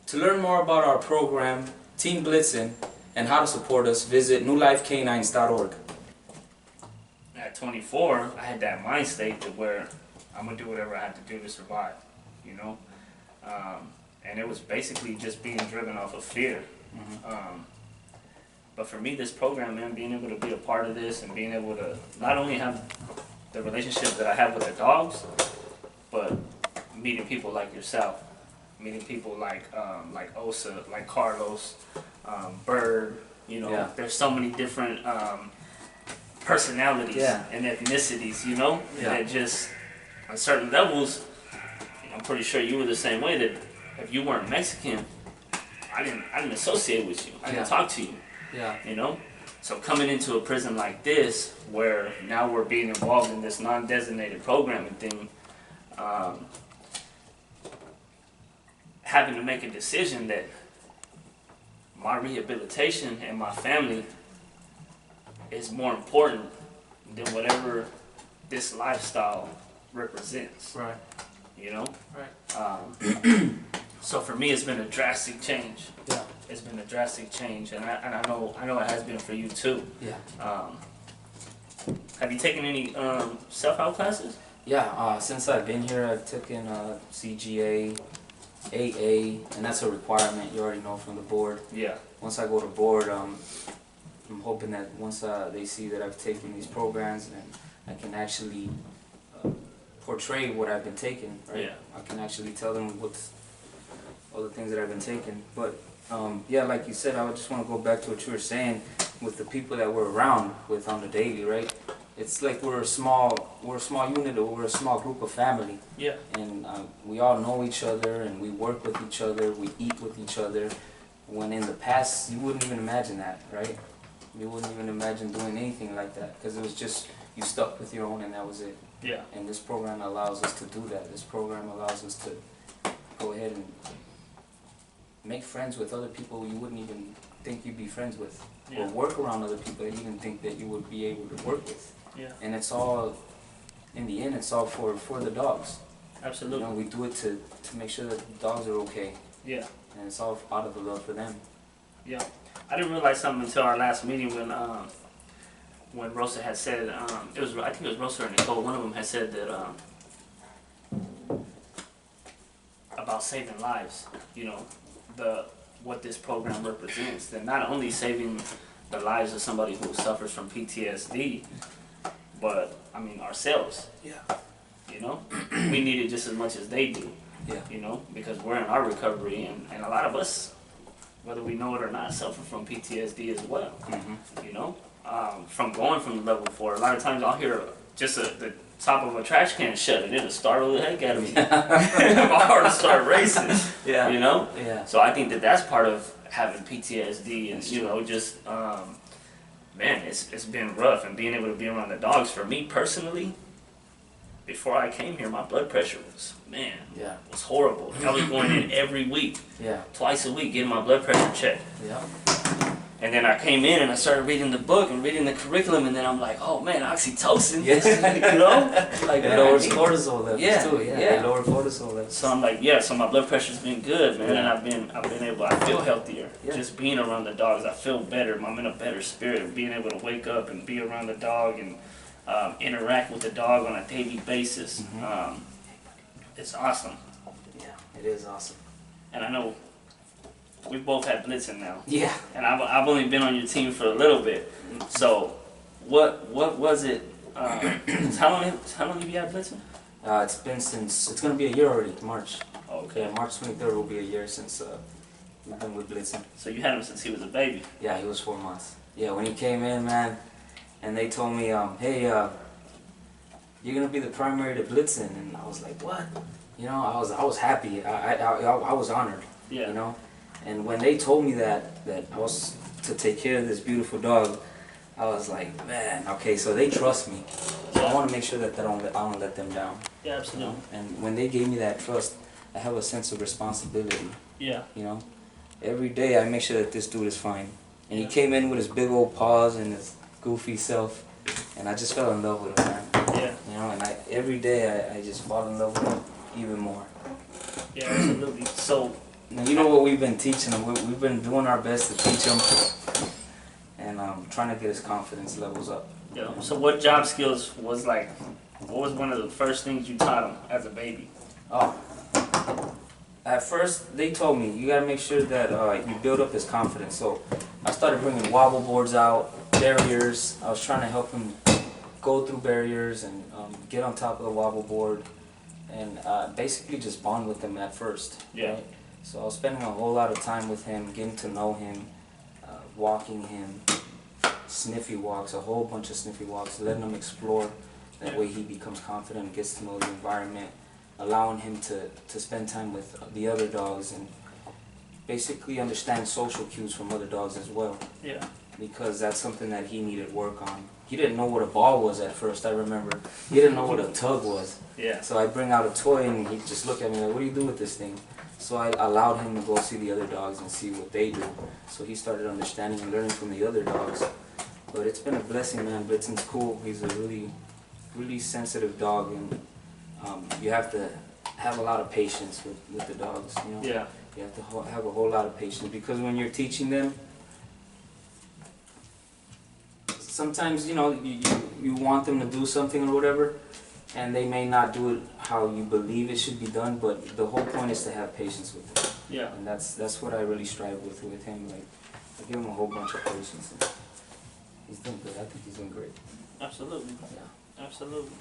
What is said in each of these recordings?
To learn more about our program, Team Blitzen, and how to support us, visit newlifek9s.org. At 24, I had that mind state to where I'm gonna do whatever I have to do to survive, you know? And it was basically just being driven off of fear. But for me, this program, man, being able to be a part of this and being able to not only have the relationship that I have with the dogs, but meeting people like yourself, meeting people like Osa, like Carlos, Bird, you know, there's so many different personalities and ethnicities, you know, that just on certain levels, I'm pretty sure you were the same way, that if you weren't Mexican, I didn't associate with you. I didn't talk to you. You know? So coming into a prison like this, where now we're being involved in this non-designated programming thing, having to make a decision that my rehabilitation and my family is more important than whatever this lifestyle represents. Right. You know? Right. So for me, it's been a drastic change. Yeah. It's been a drastic change, and I know it has been for you too. Yeah. Have you taken any self-help classes? Yeah. Since I've been here, I've taken CGA, AA, and that's a requirement. You already know from the board. Yeah. Once I go to board, I'm hoping that once they see that I've taken these programs and I can actually portray what I've been taking. Right. Yeah. I can actually tell them what's all the things that I've been taking. But yeah, like you said, I just want to go back to what you were saying with the people that we're around with on the daily, right? It's like we're a small unit, or we're a small group of family. Yeah. And we all know each other, and we work with each other, we eat with each other. When in the past, you wouldn't even imagine that, right? You wouldn't even imagine doing anything like that, because it was just, you stuck with your own and that was it. Yeah. And this program allows us to do that. This program allows us to go ahead and make friends with other people you wouldn't even think you'd be friends with. Or work around other people that you didn't think that you would be able to work with. Yeah. And it's all, in the end, it's all for the dogs. Absolutely. You know, we do it to make sure that the dogs are okay. Yeah. And it's all out of the love for them. Yeah. I didn't realize something until our last meeting when Rosa had said, I think it was Rosa or Nicole, one of them had said that about saving lives, you know, what this program represents. That not only saving the lives of somebody who suffers from PTSD, but I mean ourselves. Yeah. You know, we need it just as much as they do. Yeah. You know, because we're in our recovery, and a lot of us, whether we know it or not, suffer from PTSD as well. You know, from going from level 4, a lot of times I'll hear just the top of a trash can shut, and it'll startle the heck out of me. My heart will start racing. Yeah. You know. Yeah. So I think that's part of having PTSD, and you know, just man, it's been rough, and being able to be around the dogs for me personally. Before I came here, my blood pressure was was horrible. I was going in every week, twice a week, getting my blood pressure checked. Yeah. And then I came in and I started reading the book and reading the curriculum, and then I'm like, oh man, oxytocin, you know? Like, it lowers cortisol levels too. Yeah. It lower cortisol levels. So I'm like, so my blood pressure's been good, man, and I've been able, I feel healthier. Just being around the dogs, I feel better. I'm in a better spirit, being able to wake up and be around the dog and interact with the dog on a daily basis. It's awesome. Yeah, it is awesome. And I know we both had Blitzen now. Yeah. And I've only been on your team for a little bit. So what was it? How long have you had Blitzen? It's been it's gonna be a year already, March. Okay. Yeah, March 23rd will be a year since we've been with Blitzen. So you had him since he was a baby? Yeah, he was 4 months. Yeah, when he came in, man, and they told me, hey, you're gonna be the primary to Blitzen, and I was like, what? You know, I was happy. I was honored. Yeah. You know, and when they told me that I was to take care of this beautiful dog, I was like, man, okay, so they trust me. So I want to make sure that I don't let them down. Yeah, absolutely. You know? And when they gave me that trust, I have a sense of responsibility. Yeah. You know, every day I make sure that this dude is fine. And he came in with his big old paws and his goofy self, and I just fell in love with him, man. Yeah. You know, and every day I just fall in love with him even more. Yeah, absolutely. So And you know what we've been teaching him? We've been doing our best to teach him and trying to get his confidence levels up. Yeah. So what job skills was like, what was one of the first things you taught him as a baby? Oh. At first, they told me, you gotta make sure that you build up his confidence. So I started bringing wobble boards out, barriers. I was trying to help him go through barriers and get on top of the wobble board and basically just bond with him at first. Yeah. Right? So I was spending a whole lot of time with him, getting to know him, walking him, sniffy walks, a whole bunch of sniffy walks, letting him explore. That way he becomes confident and gets to know the environment, allowing him to spend time with the other dogs and basically understand social cues from other dogs as well. Yeah. Because that's something that he needed work on. He didn't know what a ball was at first, I remember. He didn't know what a tug was. Yeah. So I bring out a toy and he'd just look at me like, what do you do with this thing? So I allowed him to go see the other dogs and see what they do. So he started understanding and learning from the other dogs. But it's been a blessing, man. Blitzen's cool. He's a really, really sensitive dog, and you have to have a lot of patience with the dogs, you know? Yeah. You have to have a whole lot of patience, because when you're teaching them, sometimes, you know, you want them to do something or whatever, and they may not do it how you believe it should be done, but the whole point is to have patience with them. Yeah. And that's what I really strive with him. Like, I give him a whole bunch of patience. And he's doing good. I think he's doing great. Absolutely. Yeah. Absolutely.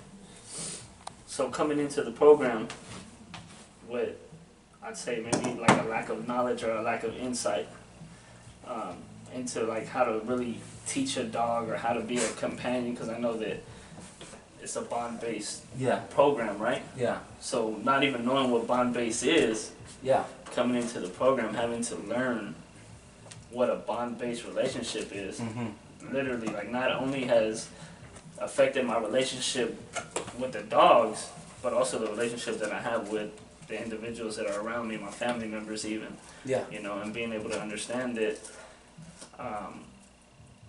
So coming into the program with, I'd say maybe like a lack of knowledge or a lack of insight into like how to really teach a dog or how to be a companion, because I know that it's a bond-based program, right? Yeah. So not even knowing what bond-based is, Yeah. coming into the program, having to learn what a bond-based relationship is, literally, like, not only has affected my relationship with the dogs, but also the relationship that I have with the individuals that are around me, my family members even. Yeah. You know, and being able to understand that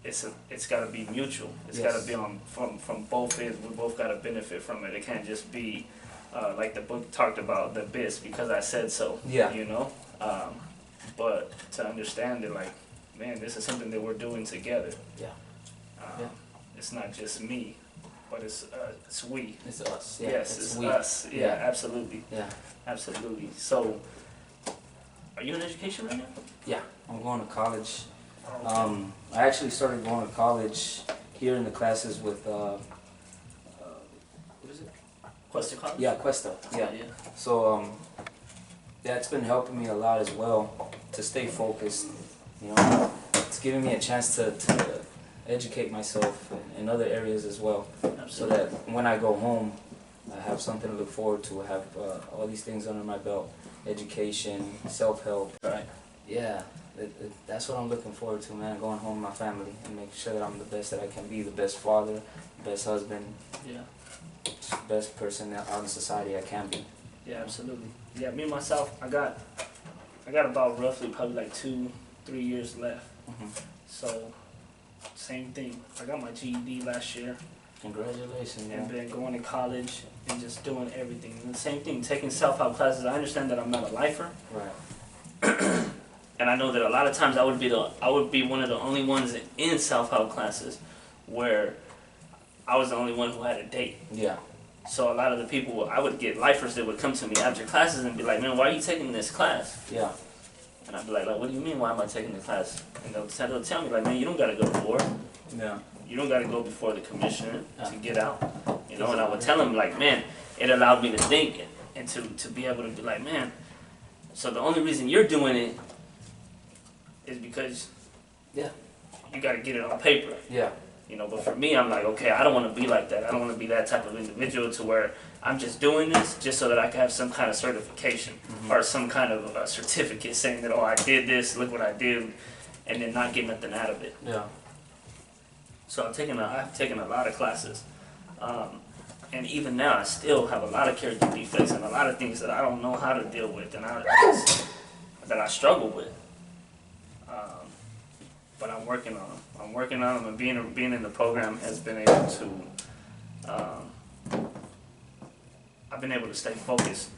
it's got to be mutual. It's got to be from both ends. We both got to benefit from it. It can't just be like the book talked about, the bits because I said so. Yeah. You know, but to understand it, like, man, this is something that we're doing together. Yeah. It's not just me, but it's we. It's us. Yeah. Yes, it's we. us. Yeah, Yeah. absolutely. Yeah. Absolutely. So, are you in education right now? Yeah. I'm going to college. I actually started going to college here in the classes with what is it? Cuesta College? Yeah, Cuesta. Yeah. Yeah. So that's been helping me a lot as well to stay focused. You know, it's giving me a chance to educate myself in other areas as well. Absolutely. So that when I go home, I have something to look forward to. I have all these things under my belt: education, self-help. Right. Yeah, that's what I'm looking forward to, man. Going home with my family and making sure that I'm the best that I can be, the best father, the best husband, Yeah. the best person out in society I can be. Yeah, absolutely. Yeah, me myself, I got about roughly probably like 2-3 years left. So, same thing. I got my GED last year. Congratulations, man. And been going to college and just doing everything. And the same thing, taking self-help classes. I understand that I'm not a lifer. Right. And I know that a lot of times I would be one of the only ones in self-help classes where I was the only one who had a date. Yeah. So a lot of the people, I would get lifers that would come to me after classes and be like, man, why are you taking this class? Yeah. And I'd be like, what do you mean, why am I taking the class? And they'll tell me, like, man, you don't got to go to board. Yeah. You don't got to go before the commissioner to get out. You know, and I would tell them, like, man, it allowed me to think and to be able to be like, man, so the only reason you're doing it is because you got to get it on paper. Yeah. You know, but for me, I'm like, okay, I don't want to be like that. I don't want to be that type of individual to where I'm just doing this just so that I can have some kind of certification or some kind of certificate saying that, oh, I did this, look what I did, and then not get nothing out of it. Yeah. So I've taken a lot of classes. And even now, I still have a lot of character defects and a lot of things that I don't know how to deal with and that I struggle with. But I'm working on them. I'm working on them, and being in the program has been able to. I've been able to stay focused